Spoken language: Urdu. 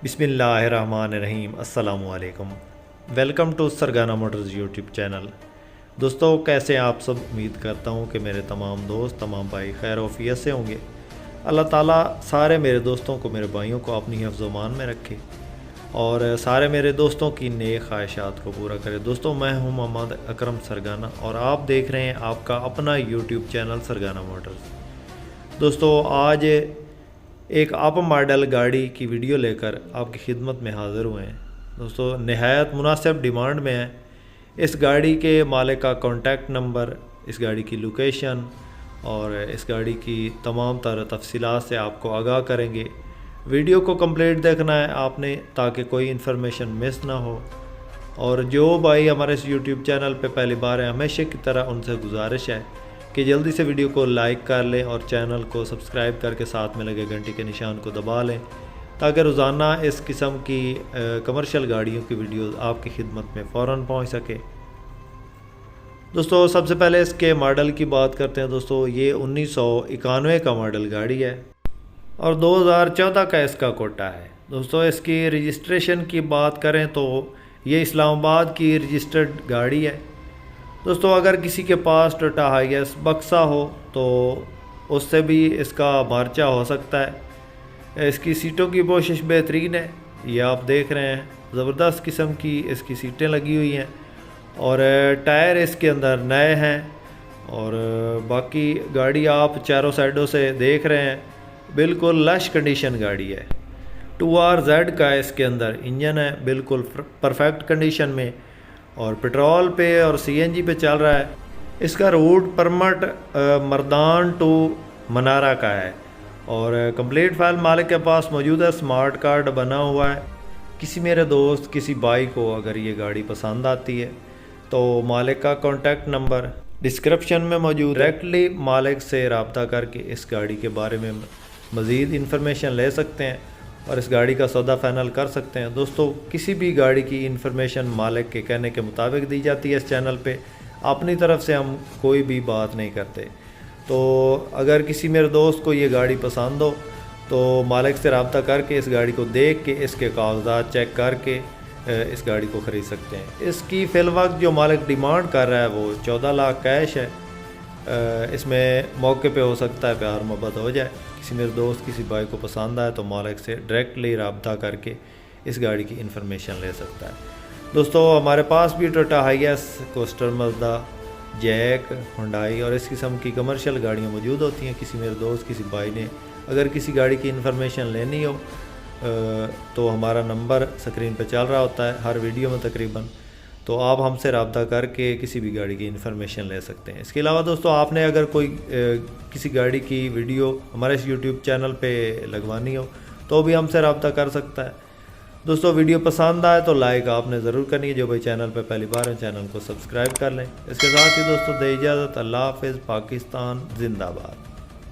بسم اللہ الرحمن الرحیم۔ السلام علیکم، welcome to Sargana motors YouTube channel. دوستو کیسے ہیں آپ سب؟ امید کرتا ہوں کہ میرے تمام دوست، تمام بھائی خیر و عافیت سے ہوں گے۔ اللہ تعالیٰ سارے میرے دوستوں کو، میرے بھائیوں کو اپنی حفظ و امان میں رکھے اور سارے میرے دوستوں کی نیک خواہشات کو پورا کرے۔ دوستو میں ہوں محمد اکرم سرگانہ اور آپ دیکھ رہے ہیں آپ کا اپنا یوٹیوب چینل سرگانہ موٹرز۔ دوستو آج ایک اپ ماڈل گاڑی کی ویڈیو لے کر آپ کی خدمت میں حاضر ہوئے ہیں۔ دوستو نہایت مناسب ڈیمانڈ میں ہے۔ اس گاڑی کے مالک کا کانٹیکٹ نمبر، اس گاڑی کی لوکیشن اور اس گاڑی کی تمام تر تفصیلات سے آپ کو آگاہ کریں گے۔ ویڈیو کو کمپلیٹ دیکھنا ہے آپ نے تاکہ کوئی انفارمیشن مس نہ ہو، اور جو بھائی ہمارے اس یوٹیوب چینل پہ پہلی بار ہیں، ہمیشہ کی طرح ان سے گزارش ہے کہ جلدی سے ویڈیو کو لائک کر لیں اور چینل کو سبسکرائب کر کے ساتھ میں لگے گھنٹی کے نشان کو دبا لیں تاکہ روزانہ اس قسم کی کمرشل گاڑیوں کی ویڈیوز آپ کی خدمت میں فوراً پہنچ سکے۔ دوستو سب سے پہلے اس کے ماڈل کی بات کرتے ہیں۔ دوستو یہ 1991 کا ماڈل گاڑی ہے اور 2014 کا اس کا کوٹا ہے۔ دوستو اس کی رجسٹریشن کی بات کریں تو یہ اسلام آباد کی رجسٹرڈ گاڑی ہے۔ دوستو اگر کسی کے پاس ٹوٹا ہائیس بکسا ہو تو اس سے بھی اس کا مارچہ ہو سکتا ہے۔ اس کی سیٹوں کی پوشش بہترین ہے، یہ آپ دیکھ رہے ہیں، زبردست قسم کی اس کی سیٹیں لگی ہوئی ہیں اور ٹائر اس کے اندر نئے ہیں، اور باقی گاڑی آپ چاروں سائڈوں سے دیکھ رہے ہیں، بالکل لش کنڈیشن گاڑی ہے۔ 2RZ کا اس کے اندر انجن ہے، بالکل پرفیکٹ کنڈیشن میں، اور پٹرول پہ اور CNG پہ چل رہا ہے۔ اس کا روٹ پرمٹ مردان ٹو منارہ کا ہے اور کمپلیٹ فائل مالک کے پاس موجود ہے، سمارٹ کارڈ بنا ہوا ہے۔ کسی میرے دوست، کسی بھائی کو اگر یہ گاڑی پسند آتی ہے تو مالک کا کانٹیکٹ نمبر ڈسکرپشن میں موجود ہے، ڈائریکٹلی مالک سے رابطہ کر کے اس گاڑی کے بارے میں مزید انفارمیشن لے سکتے ہیں اور اس گاڑی کا سودا فائنل کر سکتے ہیں۔ دوستو کسی بھی گاڑی کی انفارمیشن مالک کے کہنے کے مطابق دی جاتی ہے اس چینل پہ، اپنی طرف سے ہم کوئی بھی بات نہیں کرتے۔ تو اگر کسی میرے دوست کو یہ گاڑی پسند ہو تو مالک سے رابطہ کر کے اس گاڑی کو دیکھ کے اس کے کاغذات چیک کر کے اس گاڑی کو خرید سکتے ہیں۔ اس کی فی الوقت جو مالک ڈیمانڈ کر رہا ہے وہ 14 لاکھ کیش ہے۔ اس میں موقع پہ ہو سکتا ہے پیار محبت ہو جائے۔ کسی میرے دوست، کسی بھائی کو پسند آئے تو مالک سے ڈائریکٹلی رابطہ کر کے اس گاڑی کی انفارمیشن لے سکتا ہے۔ دوستو ہمارے پاس بھی ٹوٹا ہائیس، کوسٹر، مزدا، جیک، ہنڈائی اور اس قسم کی کمرشل گاڑیاں موجود ہوتی ہیں۔ کسی میرے دوست، کسی بھائی نے اگر کسی گاڑی کی انفارمیشن لینی ہو تو ہمارا نمبر سکرین پہ چل رہا ہوتا ہے ہر ویڈیو میں تقریباً، تو آپ ہم سے رابطہ کر کے کسی بھی گاڑی کی انفارمیشن لے سکتے ہیں۔ اس کے علاوہ دوستو آپ نے اگر کوئی کسی گاڑی کی ویڈیو ہمارے اس یوٹیوب چینل پہ لگوانی ہو تو بھی ہم سے رابطہ کر سکتا ہے۔ دوستو ویڈیو پسند آئے تو لائک آپ نے ضرور کرنی ہے، جو بھائی چینل پہ پہلی بار ہیں چینل کو سبسکرائب کر لیں۔ اس کے ساتھ ہی دوستو دے اجازت، اللہ حافظ، پاکستان زندہ باد۔